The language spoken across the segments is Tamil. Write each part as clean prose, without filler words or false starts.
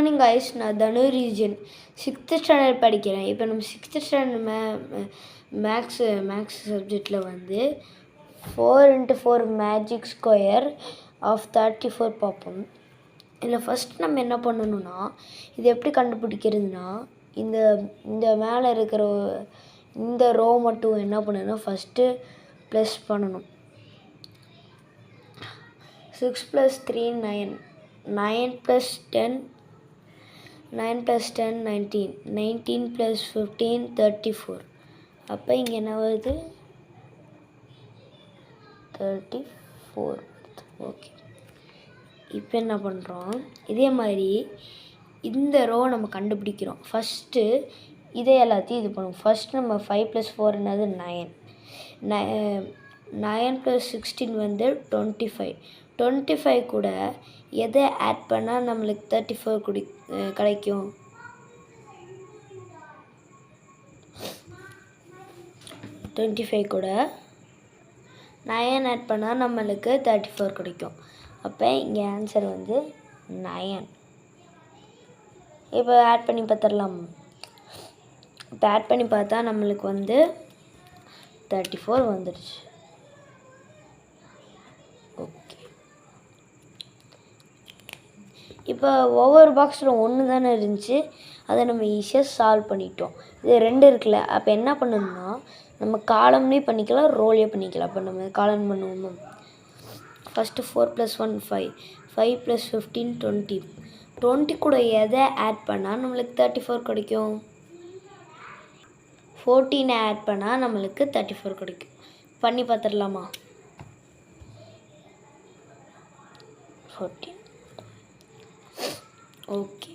Morning guys. நான் தனு ரீஜன் 6th ஸ்டாண்டர்ட் படிக்கிறேன். இப்போ நம்ம 6th ஸ்டாண்டர்ட் மேக்ஸ் சப்ஜெக்டில் வந்து 4x4 மேஜிக் ஸ்கொயர் ஆஃப் 34 பார்ப்போம். இதில் ஃபஸ்ட் நம்ம என்ன பண்ணணும்னா, இது எப்படி கண்டுபிடிக்கிறதுனா, இந்த மேலே இருக்கிற இந்த ரோ மட்டும் என்ன பண்ணணும்னா ஃபஸ்ட்டு ப்ளஸ் பண்ணணும். 6 + 3 9, 9 + 10 19, 19 + 15 34. அப்போ இங்கே என்ன வருது? 34. ஓகே, இப்போ என்ன பண்ணுறோம், இதே மாதிரி இந்த ரோ நம்ம கண்டுபிடிக்கிறோம். ஃபஸ்ட்டு இதே எல்லாத்தையும் இது பண்ணுவோம். ஃபஸ்ட் நம்ம 5 + 4 என்னது 9, 9 + 16 வந்து 25. 25 கூட எதை ஆட் பண்ணால் நம்மளுக்கு 34 கிடைக்கும்? 25 கூட 9 ஆட் பண்ணால் நம்மளுக்கு 34 கிடைக்கும். அப்போ இங்கே ஆன்சர் வந்து 9. இப்போ ஆட் பண்ணி பார்த்துடலாம். இப்போ ஆட் பண்ணி பார்த்தா நம்மளுக்கு வந்து 34 வந்துடுச்சு. ஓகே, இப்போ ஒவ்வொரு பாக்ஸில் ஒன்று தானே இருந்துச்சு, அதை நம்ம ஈஸியாக சால்வ் பண்ணிட்டோம். இது 2 இருக்குல்ல, அப்போ என்ன பண்ணணும்னா நம்ம காலம்லேயும் பண்ணிக்கலாம், ரோலையும் பண்ணிக்கலாம். அப்போ நம்ம காலம் பண்ணுவோமா? ஃபஸ்ட்டு 4 + 1 5, 5 + 15 20. 20 கூட எதை ஆட் பண்ணால் நம்மளுக்கு 34 கிடைக்கும்? 14 ஆட் பண்ணால் நம்மளுக்கு 34 கிடைக்கும். பண்ணி பார்த்துடலாமா? 14. ஓகே,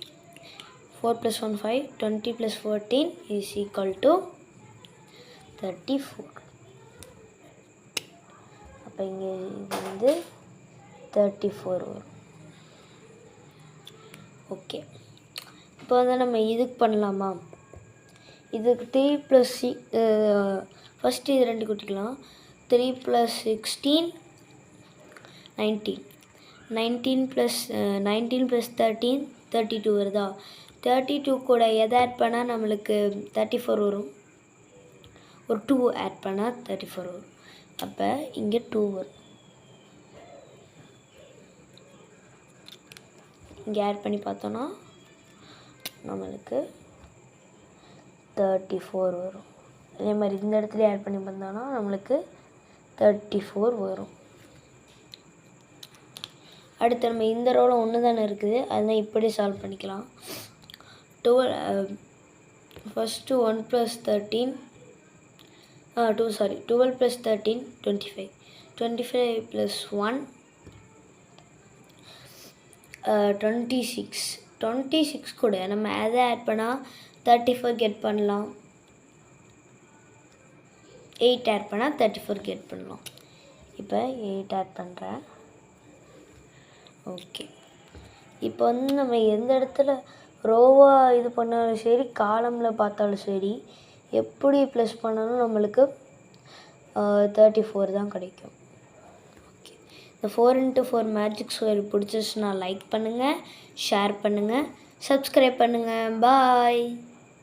4 + 1 5, 20 + 14 = 34. அப்போ இங்கே இது வந்து 34 வரும். ஓகே, இப்போ வந்து நம்ம இதுக்கு பண்ணலாமா? இதுக்கு 3 + 6, ஃபஸ்ட்டு இது 2 கூட்டிக்கலாம். 3 + 16 19, 19 + 13 32 வருதா? 32 கூட எதை ஆட் பண்ணால் நம்மளுக்கு 34 வரும்? ஒரு 2 ஆட் பண்ணால் 34 வரும். அப்போ இங்கே 2 வரும். இங்கே ஆட் பண்ணி பார்த்தோன்னா நம்மளுக்கு 34 வரும். அதே மாதிரி இந்த இடத்துல ஆட் பண்ணி பார்த்தோன்னா நம்மளுக்கு 34 வரும். அடுத்து நம்ம இந்த ரோவில் ஒன்று தானே இருக்குது, அதுதான் இப்படி சால்வ் பண்ணிக்கலாம். 12 ஃபஸ்ட்டு 1 + 13 12 + 13 25. 25 + 1 26. 26 கூட நம்ம எதை ஆட் பண்ணால் 34 கெட் பண்ணலாம்? 8 ஆட் பண்ணால் 34 கெட் பண்ணலாம். இப்போ 8 ஆட் பண்ணுறேன். ஓகே, இப்போ வந்து நம்ம எந்த இடத்துல ரோவாக இது பண்ணாலும் சரி, காலமில் பார்த்தாலும் சரி, எப்படி ப்ளஸ் பண்ணாலும் நம்மளுக்கு 34 தான் கிடைக்கும். ஓகே, இந்த 4x4 மேஜிக் ஸ்கொயர் பிடிச்சிச்சுன்னா லைக் பண்ணுங்கள், ஷேர் பண்ணுங்கள், சப்ஸ்கிரைப் பண்ணுங்கள். பாய்.